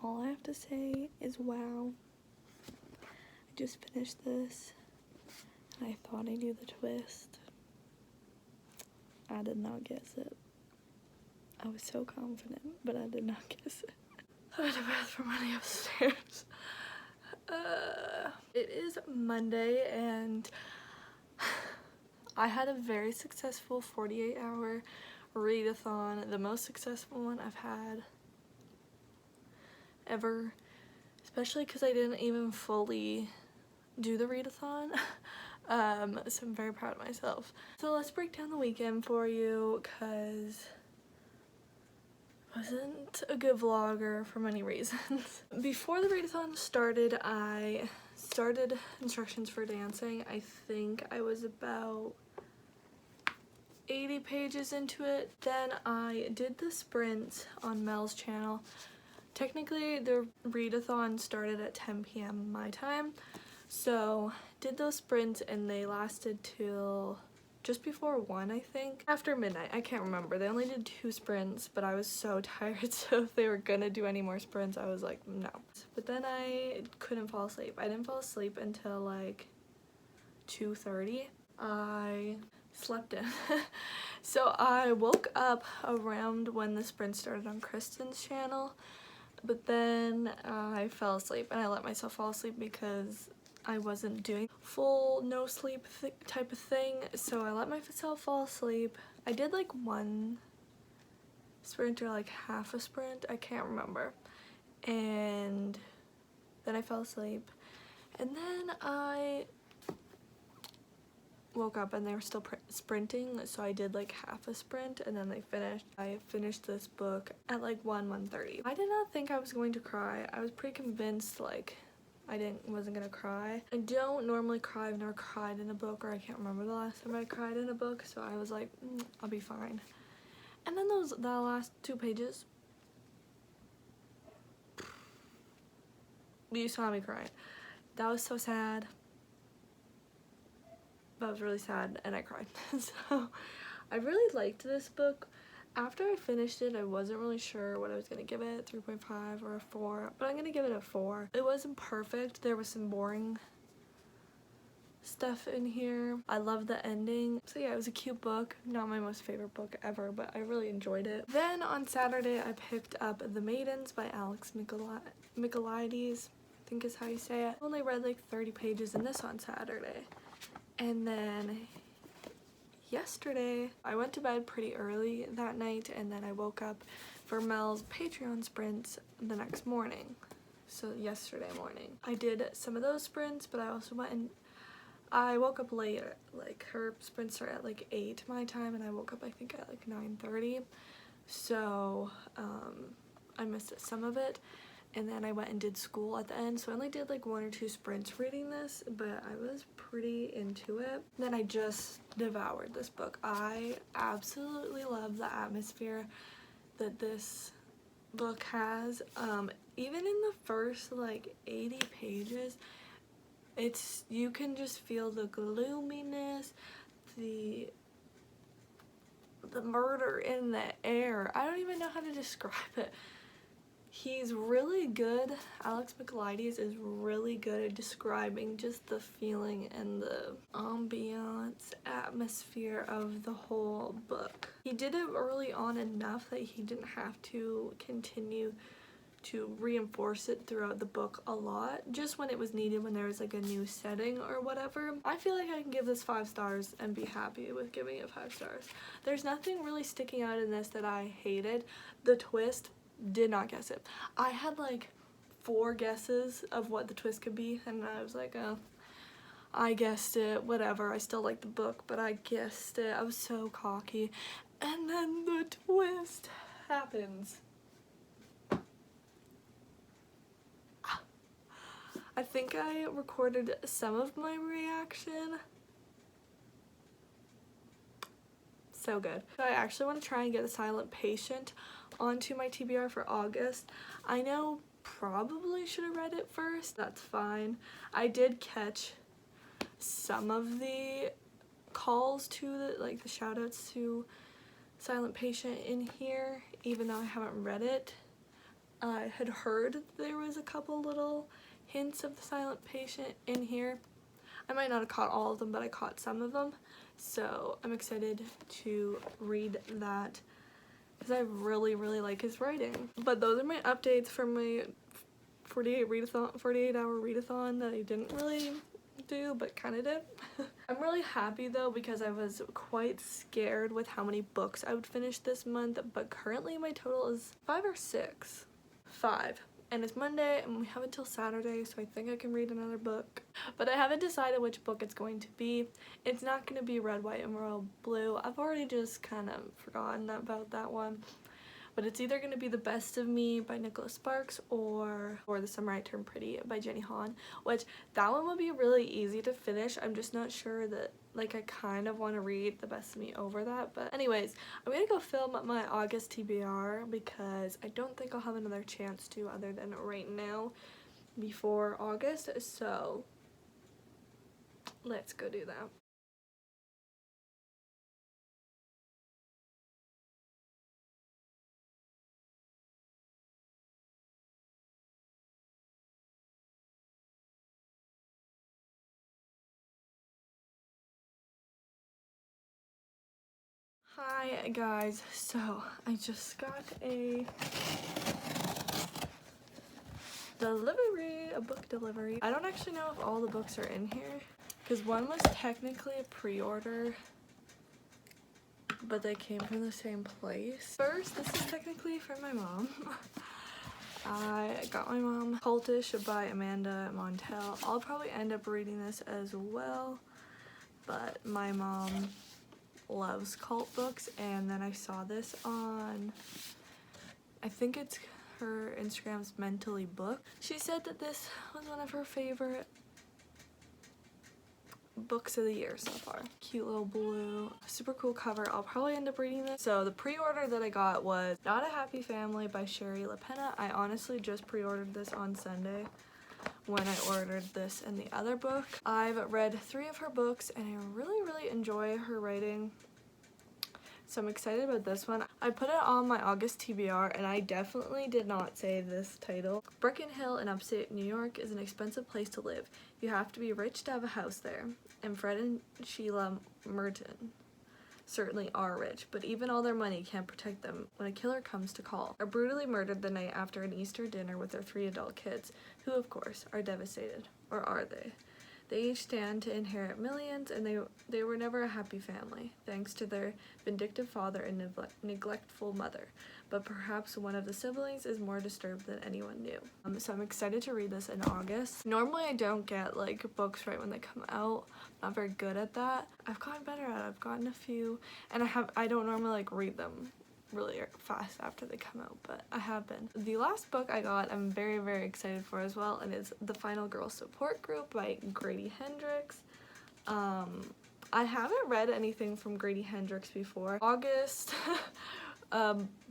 All I have to say is wow. I just finished this, and I thought I knew the twist. I did not guess it. I was so confident, but I did not guess it. I had a bathroom running upstairs. It is Monday, and I had a very successful 48-hour readathon, the most successful one I've had ever, especially because I didn't even fully do the readathon. So I'm very proud of myself. So let's break down the weekend for you, because I wasn't a good vlogger for many reasons. Before the readathon started, I started instructions for dancing. I think I was about 80 pages into it. Then I did the sprints on Mel's channel. Technically, the readathon started at 10 p.m. my time, so did those sprints, and they lasted till just before 1, I think. After midnight, I can't remember. They only did 2 sprints, but I was so tired, so if they were gonna do any more sprints, I was like, no. But then I couldn't fall asleep. I didn't fall asleep until like 2:30. I slept in. So I woke up around when the sprint started on Kristen's channel, but then I fell asleep, and I let myself fall asleep because I wasn't doing full no sleep type of thing, so I let myself fall asleep. I did like 1 sprint or like half a sprint, I can't remember, and then I fell asleep, and then I woke up and they were still sprinting, so I did like half a sprint, and then they finished. I finished this book at like 1:30. I did not think I was going to cry. I was pretty convinced like I wasn't gonna cry. I don't normally cry. I've never cried in a book, or I can't remember the last time I cried in a book, so I was like, I'll be fine. And then the last 2 pages, you saw me crying. That was so sad. That was really sad, and I cried. So I really liked this book. After I finished it, I wasn't really sure what I was gonna give it, 3.5 or a 4, but I'm gonna give it a 4. It wasn't perfect. There was some boring stuff in here. I love the ending. So yeah, it was a cute book. Not my most favorite book ever, but I really enjoyed it. Then on Saturday, I picked up The Maidens by Micheladies, I think is how you say it. I only read like 30 pages in this on Saturday. And then yesterday, I went to bed pretty early that night, and then I woke up for Mel's Patreon sprints the next morning. So yesterday morning. I did some of those sprints, but I also went and I woke up late. Like her sprints start at like 8 my time, and I woke up I think at like 9:30. So I missed some of it. And then I went and did school at the end, so I only did like 1 or 2 sprints reading this, but I was pretty into it. Then I just devoured this book. I absolutely love the atmosphere that this book has. Even in the first like 80 pages, you can just feel the gloominess, the murder in the air. I don't even know how to describe it. He's really good. Alex Micheladies is really good at describing just the feeling and the ambiance, atmosphere of the whole book. He did it early on enough that he didn't have to continue to reinforce it throughout the book a lot, just when it was needed, when there was like a new setting or whatever. I feel like I can give this 5 stars and be happy with giving it 5 stars. There's nothing really sticking out in this that I hated. The twist, did not guess it. I had like 4 guesses of what the twist could be, and I was like, oh, I guessed it, whatever. I still like the book, but I guessed it. I was so cocky. And then the twist happens. I think I recorded some of my reaction. So good. So I actually want to try and get The Silent Patient onto my TBR for August. I know probably should have read it first. That's fine. I did catch some of the calls to the shout outs to Silent Patient in here, even though I haven't read it. I had heard there was a couple little hints of The Silent Patient in here. I might not have caught all of them, but I caught some of them. So I'm excited to read that because I really, really like his writing. But those are my updates from my 48-hour readathon that I didn't really do, but kind of did. I'm really happy though, because I was quite scared with how many books I would finish this month, but currently my total is 5 or 6. 5. And it's Monday and we have until Saturday, so I think I can read another book. But I haven't decided which book it's going to be. It's not going to be Red, White, and Royal Blue. I've already just kind of forgotten about that one. But it's either going to be The Best of Me by Nicholas Sparks or The Summer I Turned Pretty by Jenny Han, which that one would be really easy to finish. I'm just not sure that, like, I kind of want to read The Best of Me over that. But anyways, I'm going to go film my August TBR because I don't think I'll have another chance to other than right now before August. So let's go do that. Hi guys, so I just got a book delivery. I don't actually know if all the books are in here because one was technically a pre-order, but they came from the same place. First, this is technically from my mom. I got my mom Cultish by Amanda Montel. I'll probably end up reading this as well, but my mom loves cult books, and then I saw this on, I think it's her Instagram's Mentally Book. She said that this was one of her favorite books of the year so far. Cute little blue, super cool cover. I'll probably end up reading this. So the pre-order that I got was Not a Happy Family by Sherry LaPena. I honestly just pre-ordered this on Sunday when I ordered this and the other book. I've read 3 of her books and I really, really enjoy her writing. So I'm excited about this one. I put it on my August TBR and I definitely did not say this title. Bricken Hill in upstate New York is an expensive place to live. You have to be rich to have a house there. And Fred and Sheila Merton certainly are rich, but even all their money can't protect them when a killer comes to call. Are brutally murdered the night after an Easter dinner with their 3 adult kids, who of course are devastated. Or are they? They each stand to inherit millions, and they were never a happy family, thanks to their vindictive father and neglectful mother. But perhaps one of the siblings is more disturbed than anyone knew. So I'm excited to read this in August. Normally I don't get like books right when they come out. I'm not very good at that. I've gotten better at it. I've gotten a few, and I don't normally like read them really fast after they come out, but I have been. The last book I got I'm very, very excited for as well, and it's The Final Girl Support Group by Grady Hendrix. I haven't read anything from Grady Hendrix before. August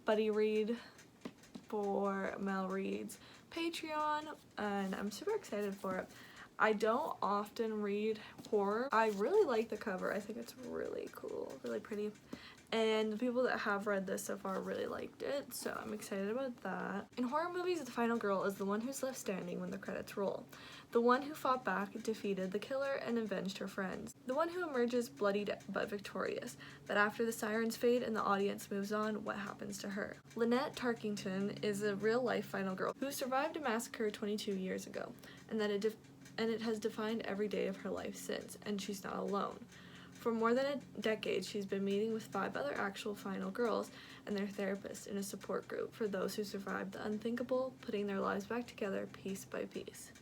buddy read for Mel Reed's Patreon, and I'm super excited for it. I don't often read horror. I really like the cover. I think it's really cool, really pretty. And the people that have read this so far really liked it, so I'm excited about that. In horror movies, the final girl is the one who's left standing when the credits roll. The one who fought back, defeated the killer, and avenged her friends. The one who emerges bloodied but victorious. But after the sirens fade and the audience moves on, what happens to her? Lynette Tarkington is a real-life final girl who survived a massacre 22 years ago, and it has defined every day of her life since, and she's not alone. For more than a decade, she's been meeting with 5 other actual final girls and their therapists in a support group for those who survived the unthinkable, putting their lives back together piece by piece.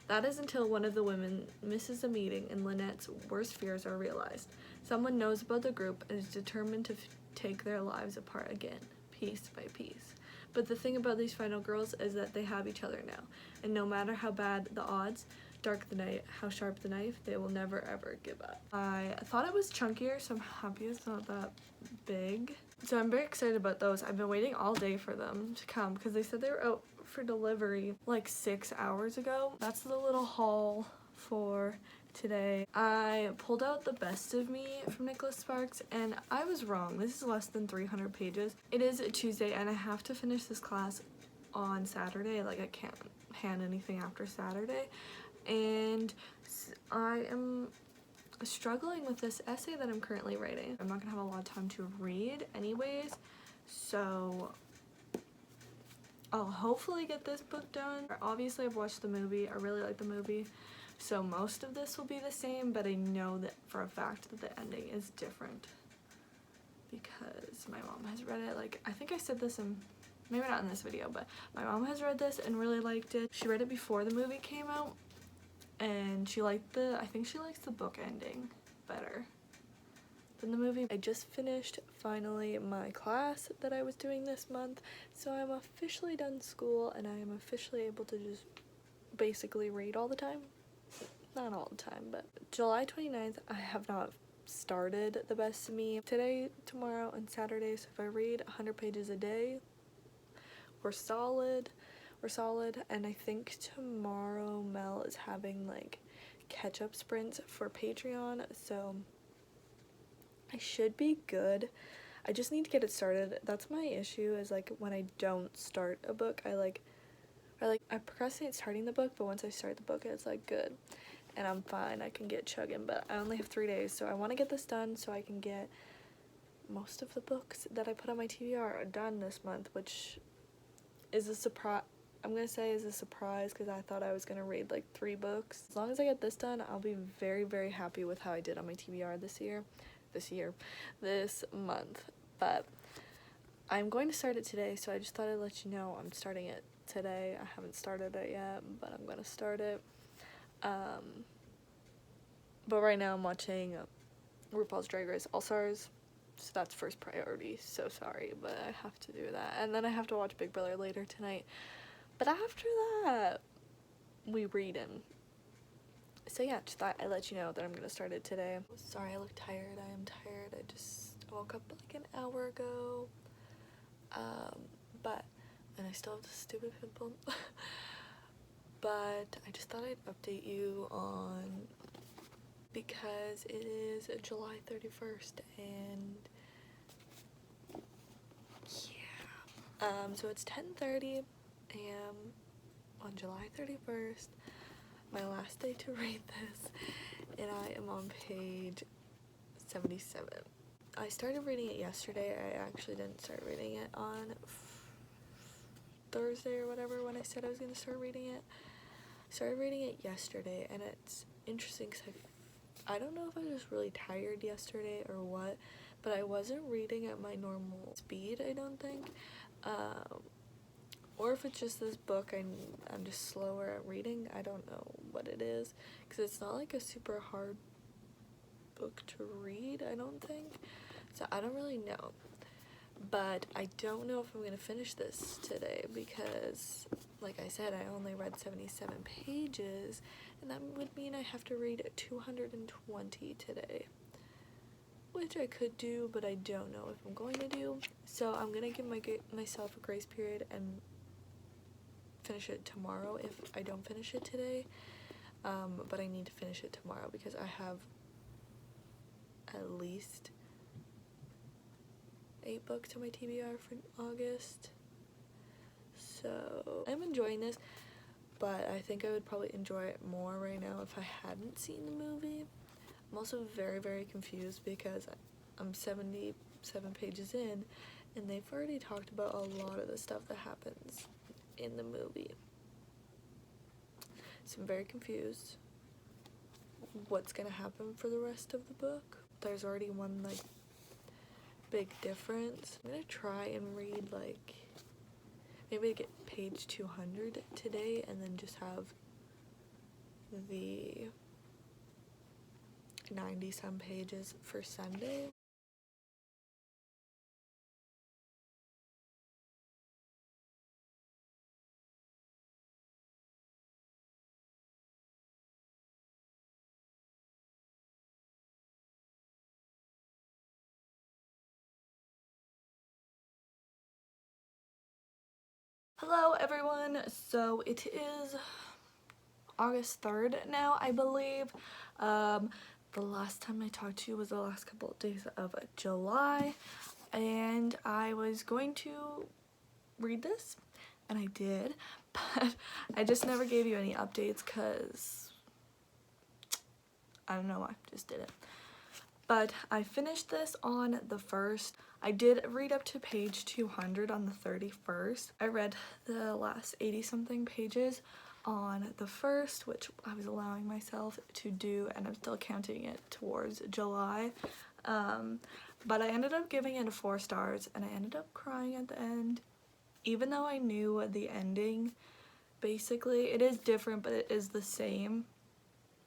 That is until one of the women misses a meeting and Lynette's worst fears are realized. Someone knows about the group and is determined to take their lives apart again, piece by piece. But the thing about these final girls is that they have each other now, and no matter how bad the odds, dark the night, how sharp the knife, they will never ever give up. I thought it was chunkier, so I'm happy it's not that big. So I'm very excited about those. I've been waiting all day for them to come because they said they were out for delivery like 6 hours ago. That's the little haul for today. I pulled out The Best of Me from Nicholas Sparks, and I was wrong. This is less than 300 pages. It is a Tuesday, and I have to finish this class on Saturday. Like, I can't hand anything after Saturday. And I am struggling with this essay that I'm currently writing. I'm not gonna have a lot of time to read anyways, so I'll hopefully get this book done. Obviously, I've watched the movie. I really like the movie, so most of this will be the same, but I know that for a fact that the ending is different because my mom has read it. Like, I think I said this in, maybe not in this video, but my mom has read this and really liked it. She read it before the movie came out, and I think she likes the book ending better than the movie. I just finished finally my class that I was doing this month, so I'm officially done school and I am officially able to just basically read all the time. Not all the time, but July 29th, I have not started The Best of Me. Today, tomorrow, and Saturday, so if I read 100 pages a day, we're solid. And I think tomorrow Mel is having like catch-up sprints for Patreon, so I should be good. I just need to get it started. That's my issue, is like when I don't start a book, I procrastinate starting the book, but once I start the book, it's like good and I'm fine. I can get chugging, but I only have 3 days, so I want to get this done so I can get most of the books that I put on my TBR done this month, which is a surprise. I'm gonna say is a surprise because I thought I was gonna read like 3 books. As long as I get this done, I'll be very, very happy with how I did on my TBR this month. But I'm going to start it today, so I just thought I'd let you know I'm starting it today. I haven't started it yet, but I'm gonna start it. But right now I'm watching RuPaul's Drag Race All-Stars, so that's first priority. So sorry, but I have to do that. And then I have to watch Big Brother later tonight. But after that, we read in. So yeah, just thought I'd let you know that I'm gonna start it today. Sorry, I look tired. I am tired. I just woke up like an hour ago. And I still have this stupid pimple. But I just thought I'd update you on, because it is July 31st and So it's 10:30 a.m. on July 31st, my last day to read this, and I am on page 77. I started reading it yesterday. I actually didn't start reading it on Thursday or whatever when I said I was going to start reading it. I started reading it yesterday, and it's interesting because I don't know if I was just really tired yesterday or what, but I wasn't reading at my normal speed, I don't think. Or if it's just this book, I'm just slower at reading. I don't know what it is, because it's not like a super hard book to read, I don't think. So I don't really know. But I don't know if I'm going to finish this today because, like I said, I only read 77 pages, and that would mean I have to read 220 today. Which I could do, but I don't know if I'm going to do. So I'm going to give myself a grace period and finish it tomorrow if I don't finish it today. But I need to finish it tomorrow because I have at least 8 books on my TBR for August. So I'm enjoying this, but I think I would probably enjoy it more right now if I hadn't seen the movie. I'm also very, very confused because I'm 77 pages in, and they've already talked about a lot of the stuff that happens in the movie. So I'm very confused what's gonna happen for the rest of the book. There's already one, like, big difference. I'm gonna try and read, like, maybe get page 200 today and then just have the 90-some pages for Sunday. Hello everyone, so it is August 3rd now, I believe. The last time I talked to you was the last couple of days of July, and I was going to read this, and I did, but I just never gave you any updates because I don't know why, just didn't. But I finished this on the 1st. I did read up to page 200 on the 31st. I read the last 80-something pages on the 1st, which I was allowing myself to do, and I'm still counting it towards July. But I ended up giving it 4 stars, and I ended up crying at the end. Even though I knew the ending, basically, it is different, but it is the same.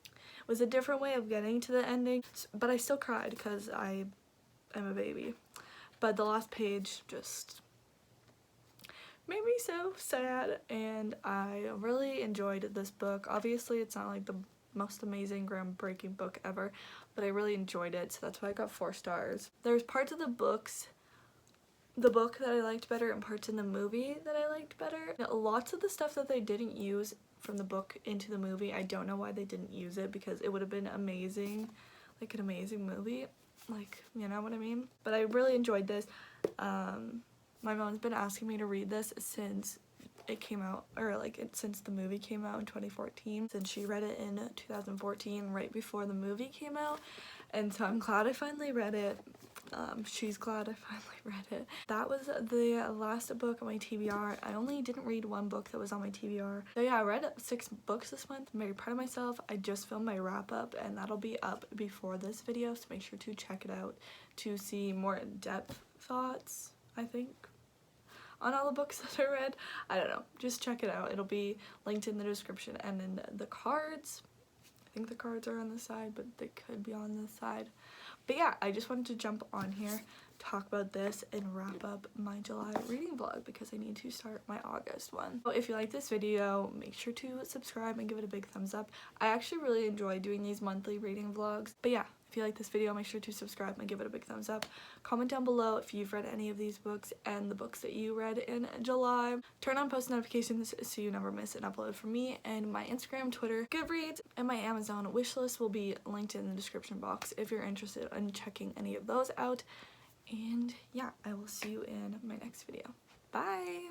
It was a different way of getting to the ending, but I still cried because I am a baby. But the last page just made me so sad, and I really enjoyed this book. Obviously, it's not like the most amazing, groundbreaking book ever, but I really enjoyed it, so that's why I got 4 stars. There's parts of the book that I liked better and parts in the movie that I liked better. Now, lots of the stuff that they didn't use from the book into the movie, I don't know why they didn't use it because it would have been amazing, like an amazing movie, like, you know what I mean? But I really enjoyed this. My mom's been asking me to read this since it came out, or like since the movie came out in 2014, since she read it in 2014 right before the movie came out, and so I'm glad I finally read it. She's glad I finally read it. That was the last book on my TBR. I only didn't read 1 book that was on my TBR. So yeah, I read 6 books this month. I'm very proud of myself. I just filmed my wrap up, and that'll be up before this video, so make sure to check it out to see more in-depth thoughts, I think, on all the books that I read. I don't know, just check it out. It'll be linked in the description and in the cards. I think the cards are on the side, but they could be on this side. But yeah, I just wanted to jump on here, talk about this, and wrap up my July reading vlog because I need to start my August one. So if you like this video, make sure to subscribe and give it a big thumbs up. I actually really enjoy doing these monthly reading vlogs. But yeah, if you like this video, make sure to subscribe and give it a big thumbs up. Comment down below if you've read any of these books and the books that you read in July. Turn on post notifications so you never miss an upload from me, and my Instagram, Twitter, Goodreads, and my Amazon wishlist will be linked in the description box if you're interested in checking any of those out. And yeah, I will see you in my next video. Bye!